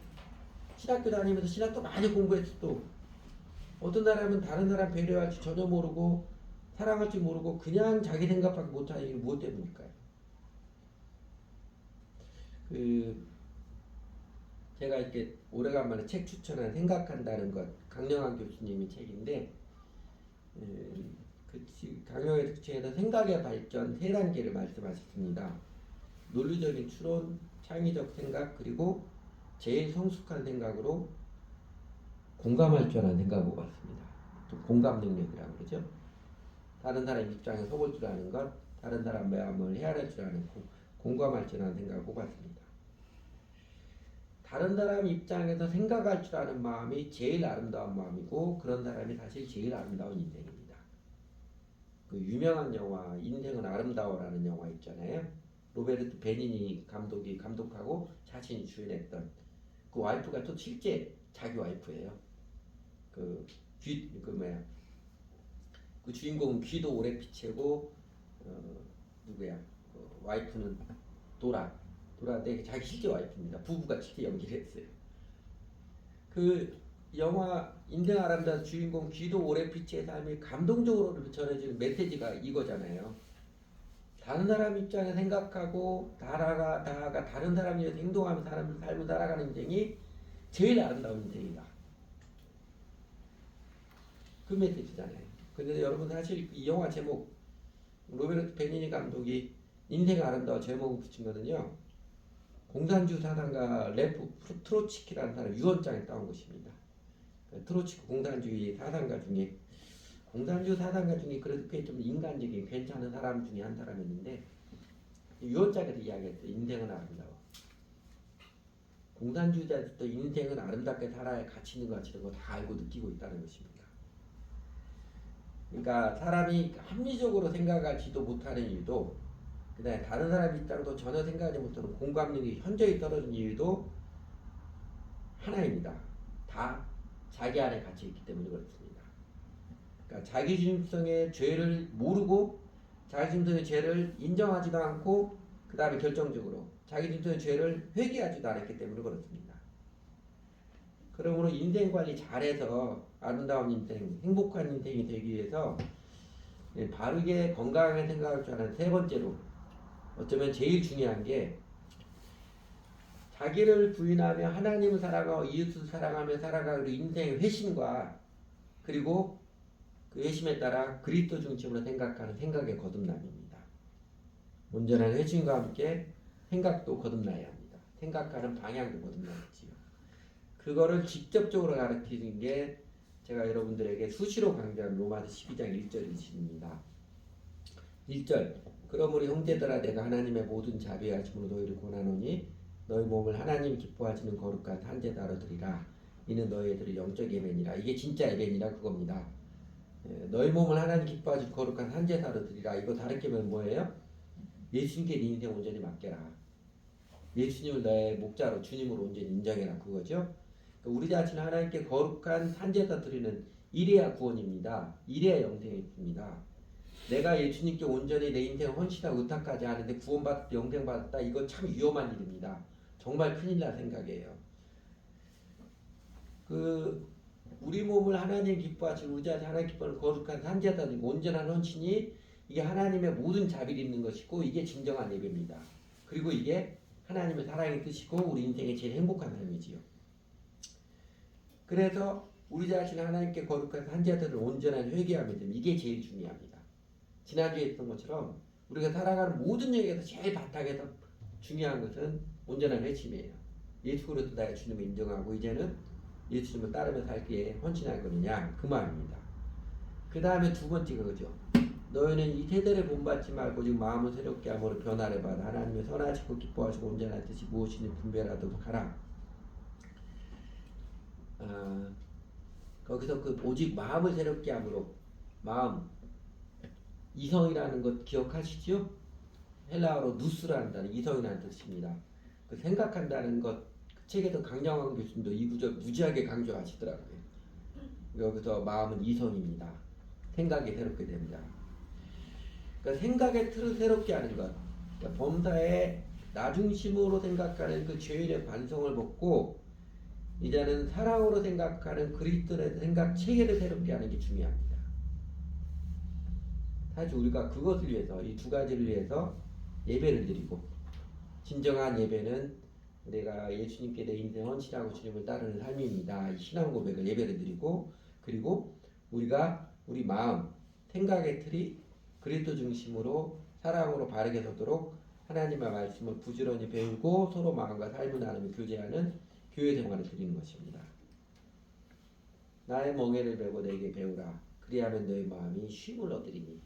신학교 다니면서 신학도 많이 공부했어도 어떤 사람은 다른 사람 배려할 줄 전혀 모르고 사랑할 줄 모르고 그냥 자기 생각밖에 못하는 이유는 무엇 때문일까요? 제가 이렇게 오래간만에 책 추천한 생각한다는 것 강영환 교수님의 책인데 강영의 특징에서 생각의 발전 세 단계를 말씀하셨습니다. 논리적인 추론, 창의적 생각, 그리고 제일 성숙한 생각으로 공감할 줄 아는 생각으로 봤습니다. 또 공감 능력이라고 그러죠. 다른 사람 입장에 서볼 줄 아는 것, 다른 사람 마음을 헤아릴 줄 아는 공감할 줄 아는 생각으로 봤습니다. 다른 사람 입장에서 생각할 줄 아는 마음이 제일 아름다운 마음이고 그런 사람이 사실 제일 아름다운 인생입니다. 그 유명한 영화 인생은 아름다워라는 영화 있잖아요. 로베르트 베니니 감독이 감독하고 자신이 주연했던 그 와이프가 또 실제 자기 와이프예요. 그 주인공은 귀도 오래 피채고 누구야? 와이프는 도라인데 자기 실제 와이프입니다. 부부가 실제 연기를 했어요. 그 영화 인생 아름다운 주인공 귀도 오래 피채의 삶이 감동적으로 전해지는 메시지가 이거잖아요. 다른 사람 입장에 생각하고 나아가 다른 사람이 행동하며 삶을 살아가는 인생이 제일 아름다운 인생이다. 그 메시지잖아요. 근데 여러분 사실 이 영화 제목 로베르트 베니니 감독이 인생 아름다워 제목을 붙인 거는요. 공산주의 사상가 레프 트로츠키라는 사람 유언장에 따온 것입니다. 트로츠키 공산주의 사상가 중에 그래도 꽤 좀 인간적인 괜찮은 사람 중에 한 사람이었는데 유언장에서 이야기했어요. 인생은 아름다워. 공산주의자들도 인생은 아름답게 살아야 가치 있는 것 같은 거 다 알고 느끼고 있다는 것입니다. 그러니까 사람이 합리적으로 생각하지도 못하는 이유도 그다음에 다른 사람 입장도 전혀 생각하지 못하는 공감력이 현저히 떨어진 이유도 하나입니다. 다 자기 안에 갇혀 있기 때문에 그렇습니다. 그러니까 자기중심성의 죄를 모르고 자기중심성의 죄를 인정하지도 않고 그 다음에 결정적으로 자기중심성의 죄를 회개하지도 않았기 때문에 그렇습니다. 그러므로 인생관리 잘해서 아름다운 인생, 행복한 인생이 되기 위해서 바르게 건강하게 생각할 줄 아는 세 번째로 어쩌면 제일 중요한 게 자기를 부인하며 하나님을 사랑하고 이웃을 사랑하며 살아가는 인생의 회심과 그리고 그 회심에 따라 그리스도 중심으로 생각하는 생각의 거듭남입니다. 온전한 회심과 함께 생각도 거듭나야 합니다. 생각하는 방향도 거듭나야지요. 그거를 직접적으로 가르치는 게 제가 여러분들에게 수시로 강조한 로마서 12장 1절이십니다. 1절 그러므로 형제들아 내가 하나님의 모든 자비와 하심으로 너희를 권하노니 너희 몸을 하나님 기뻐하시는 거룩한 산제다로 드리라. 이는 너희들의 영적 예배니라. 이게 진짜 예배니라 그겁니다. 너희 몸을 하나님 기뻐하시는 거룩한 산제다로 드리라. 이거 다르게 하면 뭐예요? 예수님께 네 인생 온전히 맡겨라. 예수님을 너의 목자로 주님으로 온전히 인정해라 그거죠. 우리 자신을 하나님께 거룩한 산제다 드리는 이래야 구원입니다. 이래야 영생이 있습니다. 내가 예수님께 온전히 내 인생을 헌신하고 의탁하지 않은데 구원받았다 영생받았다 이거 참 위험한 일입니다. 정말 큰일 날 생각이에요. 우리 몸을 하나님 기뻐하시고 우리 자신 하나님 기뻐하는 거룩한 산제다 드리고 온전한 헌신이 이게 하나님의 모든 자비를 입는 것이고 이게 진정한 예배입니다. 그리고 이게 하나님의 사랑의 뜻이고 우리 인생의 제일 행복한 삶이지요. 그래서 우리 자신을 하나님께 거룩한 산제들을 온전한 회개하면 됩니다. 이게 제일 중요합니다. 지난주에 했던 것처럼 우리가 살아가는 모든 영역에서 제일 바탕에서 중요한 것은 온전한 회심이에요. 예수 그리스도 나의 주님을 인정하고 이제는 예수님을 따르며 살기에 헌신할 거느냐 그 마음입니다. 그 다음에 두 번째가 그죠. 너희는 이 세대를 본받지 말고 지금 마음을 새롭게 함으로 변화를 받아 하나님의 선하시고 기뻐하시고 온전한 뜻이 무엇인지 분별하도록 하라. 아, 거기서 그 오직 마음을 새롭게 함으로 마음 이성이라는 것 기억하시죠? 헬라어로 누스라는 단어 이성이라는 뜻입니다. 그 생각한다는 것 그 책에서 강량환 교수님도 이 구절 무지하게 강조하시더라고요. 여기서 마음은 이성입니다. 생각이 새롭게 됩니다. 그러니까 생각의 틀을 새롭게 하는 것. 그러니까 범사에 나중심으로 생각하는 그 죄인의 관성을 벗고 이제는 사랑으로 생각하는 그리스도의 생각 체계를 새롭게 하는 게 중요합니다. 사실 우리가 그것을 위해서 이 두 가지를 위해서 예배를 드리고 진정한 예배는 내가 예수님께 내 인생 헌신하고 주님을 따르는 삶입니다. 이 신앙 고백을 예배를 드리고 그리고 우리가 우리 마음 생각의 틀이 그리스도 중심으로 사랑으로 바르게 서도록 하나님의 말씀을 부지런히 배우고 서로 마음과 삶을 나누며 교제하는 교회 생활을 드리는 것입니다. 나의 멍에를 메고 내게 배우라. 그리하면 너의 마음이 쉼을 얻으리니.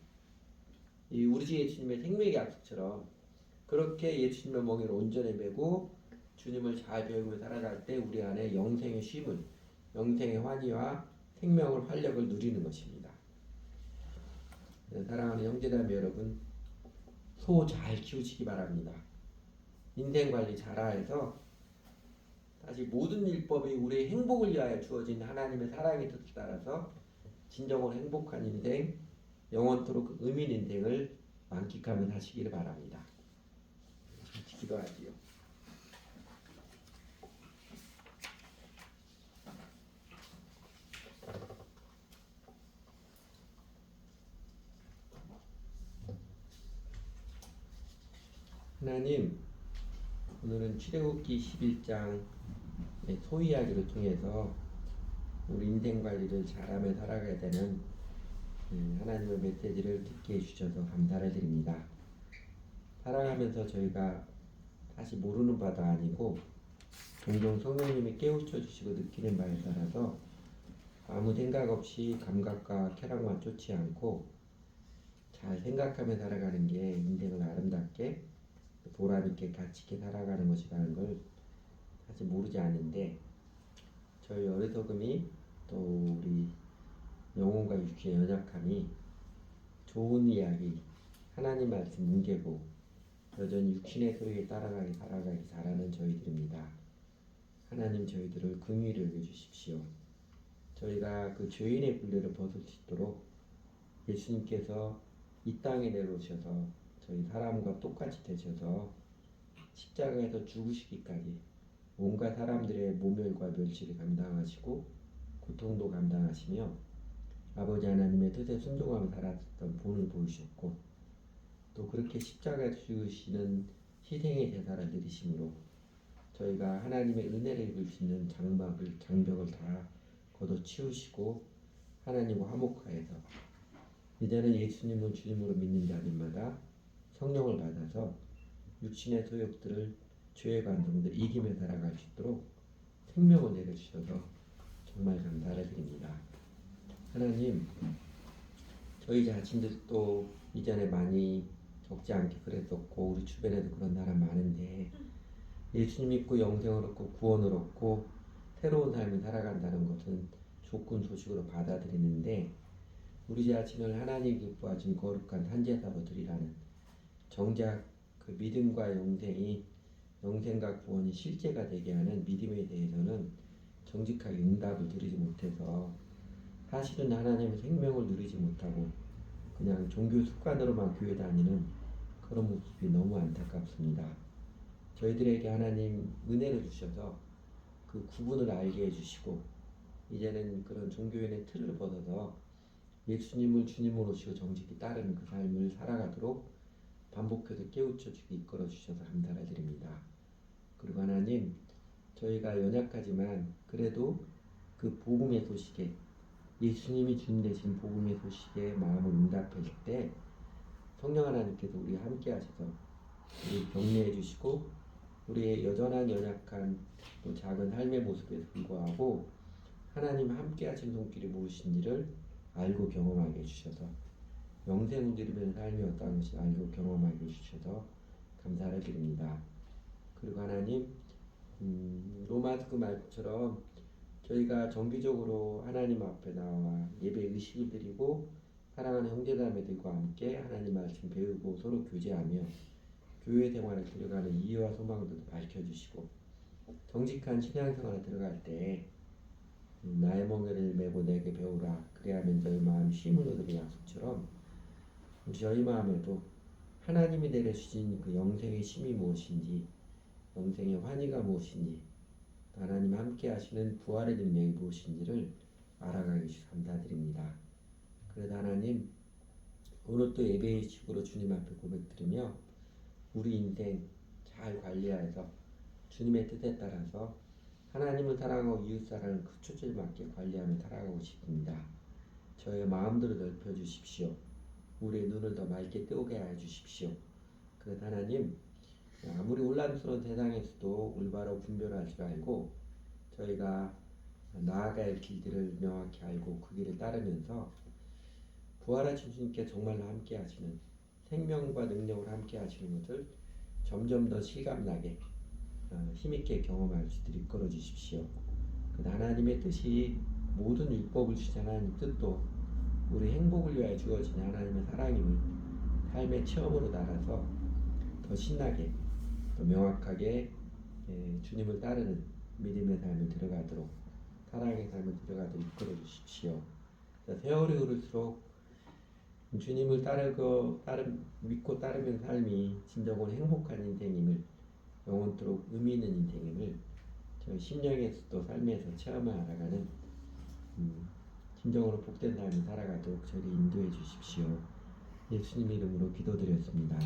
이 우리 주 예수님의 생명의 약속처럼 그렇게 예수님의 멍에를 온전히 메고 주님을 잘 배우며 살아갈 때 우리 안에 영생의 쉼을, 영생의 환희와 생명을 활력을 누리는 것입니다. 사랑하는 형제자매 여러분, 소 잘 키우시기 바랍니다. 인생 관리 잘하여서 사실 모든 율법이 우리의 행복을 위하여 주어진 하나님의 사랑의 뜻을 따라서 진정으로 행복한 인생, 영원토록 의미 있는 인생을 만끽하며 사시기를 바랍니다. 기도하지요. 하나님, 오늘은 출애굽기 11장 소 이야기를 통해서 우리 인생 관리를 잘하며 살아가야 되는 하나님의 메시지를 듣게 해주셔서 감사를 드립니다. 살아가면서 저희가 사실 모르는 바도 아니고 종종 성령님이 깨우쳐 주시고 느끼는 바에 따라서 아무 생각 없이 감각과 쾌락만 쫓지 않고 잘 생각하며 살아가는 게 인생을 아름답게 보람있게 가치있게 살아가는 것이라는 걸 사실 모르지 않는데 저희 어리석음이 또 우리 영혼과 육신의 연약함이 좋은 이야기 하나님 말씀 뭉개고 여전히 육신의 소리에 따라가기 살아가기 잘하는 저희들입니다. 하나님 저희들을 긍휼히 여겨주십시오. 저희가 그 죄인의 굴레를 벗을 수 있도록 예수님께서 이 땅에 내려오셔서 저희 사람과 똑같이 되셔서 십자가에서 죽으시기까지 온갖 사람들의 모멸과 멸시를 감당하시고 고통도 감당하시며 아버지 하나님의 뜻에 순종하며 살았던 본을 보이셨고 또 그렇게 십자가에 죽으시는 희생의 대사를 드리심으로 저희가 하나님의 은혜를 입을 수 있는 장벽을 다 걷어치우시고 하나님과 화목하여서 이제는 예수님을 주님으로 믿는 자들마다 성령을 받아서 육신의 소욕들을 죄의 관성들을 이기며 살아갈 수 있도록 생명을 내려주셔서 정말 감사를 드립니다. 하나님, 저희 자신들도 이전에 많이 적지 않게 그랬었고 우리 주변에도 그런 사람 많은데 예수님 믿고 영생을 얻고 구원을 얻고 새로운 삶을 살아간다는 것은 좋은 소식으로 받아들이는데 우리 자신을 하나님 기뻐하신 거룩한 산제사로 드리라는 정작 그 믿음과 영생과 구원이 실제가 되게 하는 믿음에 대해서는 정직하게 응답을 드리지 못해서 사실은 하나님의 생명을 누리지 못하고 그냥 종교 습관으로만 교회 다니는 그런 모습이 너무 안타깝습니다. 저희들에게 하나님 은혜를 주셔서 그 구분을 알게 해주시고 이제는 그런 종교인의 틀을 벗어서 예수님을 주님으로 모시고 정직히 따르는 그 삶을 살아가도록 반복해서 깨우쳐 주기 이끌어 주셔서 감사를 드립니다. 그리고 하나님 저희가 연약하지만 그래도 그 복음의 소식에 예수님이 주님 되신 복음의 소식에 마음을 응답했을 때 성령 하나님께서 우리 함께 하셔서 우리 격려해 주시고 우리의 여전한 연약한 또 작은 삶의 모습에 불구하고 하나님 함께 하신 손길이 무엇인지를 알고 경험하게 해주셔서 영생을 누리는 삶이 어떠한 것을 알고 경험하게 해주셔서 감사를 드립니다. 그리고 하나님 로마서 그 말처럼 저희가 정기적으로 하나님 앞에 나와 예배 의식을 드리고 사랑하는 형제자매들과 함께 하나님 말씀 배우고 서로 교제하며 교회 생활을 들어가는 이유와 소망들도 밝혀주시고 정직한 신앙생활에 들어갈 때 나의 멍에를 메고 내게 배우라 그래야면 너희 마음 쉼을 얻으리 약속처럼 저희 마음에도 하나님이 내려주신 그 영생의 쉼이 무엇인지 영생의 환희가 무엇인지 하나님 함께 하시는 부활의 능력이 무엇인지를 알아가기 주셔서 감사드립니다. 그래서 하나님 오늘 또 예배의 식으로 주님 앞에 고백드리며 우리 인생 잘 관리하여서 주님의 뜻에 따라서 하나님을 사랑하고 이웃사랑을 그 초점에 맞게 관리하며 살아가고 싶습니다. 저의 마음들을 넓혀 주십시오. 우리의 눈을 더 맑게 뜨게 해 주십시오. 그래서 하나님 아무리 혼란스러운 세상에서도 올바로 분별할 줄 알고 저희가 나아갈 길들을 명확히 알고 그 길을 따르면서 부활하신 주님께 정말로 함께 하시는 생명과 능력을 함께 하시는 것을 점점 더 실감나게 힘있게 경험할 수 있도록 이끌어 주십시오. 하나님의 뜻이 모든 율법을 주신 하나님 뜻도 우리 행복을 위하여 주어진 하나님의 사랑임을 삶의 체험으로 따라서 더 신나게 더 명확하게 주님을 따르는 믿음의 삶을 들어가도록 사랑의 삶을 들어가도록 이끌어 주십시오. 세월이 흐를수록 주님을 믿고 따르면 삶이 진정한 행복한 인생임을 영원토록 의미 있는 인생임을 저희 심령에서도 삶에서 체험해 나가는 진정으로 복된 삶을 살아가도록 저를 인도해 주십시오. 예수님 이름으로 기도드렸습니다.